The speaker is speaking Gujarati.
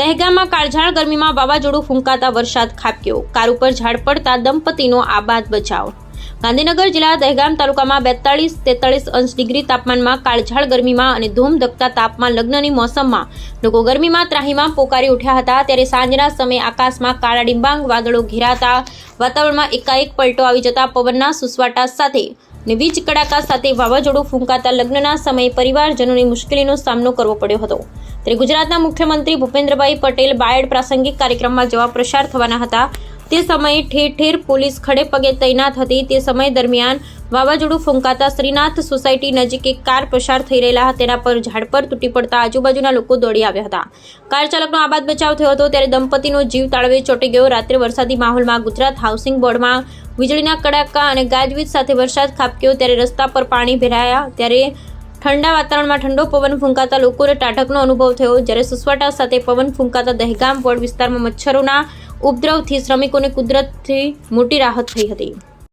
દહેગામમાં કાળઝાળ ગરમીમાં વાવાઝોડું ફૂંકાતા વરસાદ ખાબક્યો. કાર ઉપર ઝાડ પડતા દંપતીનો આબાદ બચાવ. ગાંધીનગર જિલ્લા દહેગામ તાલુકામાં 42-43 અંશ ડિગ્રી તાપમાનમાં કાળઝાળ ગરમીમાં અને ધૂમધકતા તાપમાન લગ્નની મોસમમાં લોકો ગરમીમાં ત્રાહીમામ પોકારી ઉઠ્યા હતા. ત્યારે સાંજના સમયે આકાશમાં કાળા ડિંબાંગ વાદળો ઘેરાતા વાતાવરણમાં એકાએક પલટો આવી જતા પવનના સુસવાટા સાથે અને વીજ કડાકા સાથે વાવાઝોડું ફૂંકાતા લગ્નના સમયે પરિવારજનોની મુશ્કેલીનો સામનો કરવો પડ્યો હતો. ત્યારે ગુજરાતના મુખ્યમંત્રી ભૂપેન્દ્રભાઈ પટેલ બાયડ પ્રાસંગિક કાર્યક્રમમાં જવા પ્રસાર થવાના હતા. તે સમયે ઠેર ઠેર પોલીસ ખડે પગે તૈનાત હતી. તે સમય દરમિયાન વાવાઝોડું ફૂંકાતા શ્રીનાથ સોસાયટી નજીક એક કાર પસાર થઈ રહેલા તેના પર ઝાડ પર તૂટી પડતા આજુબાજુના લોકો દોડી આવ્યા હતા. કાર ચાલકનો આબાદ બચાવ થયો હતો. ત્યારે દંપતીનો જીવ તાળવે ચોંટી ગયો. રાત્રે વરસાદી માહોલમાં ગુજરાત હાઉસિંગ બોર્ડમાં વીજળીના કડાકા અને ગાજવીજ સાથે વરસાદ ખાબક્યો. ત્યારે રસ્તા પર પાણી ભરાયા. ત્યારે ઠંડા વાતાવરણમાં ઠંડો પવન ફૂંકાતા લોકોને ટાઢકનો અનુભવ થયો. જ્યારે સુસવાટા સાથે પવન ફૂંકાતા દહેગામ વોર્ડ વિસ્તારમાં મચ્છરોના ઉપદ્રવથી શ્રમિકોને કુદરતથી મોટી રાહત થઈ હતી.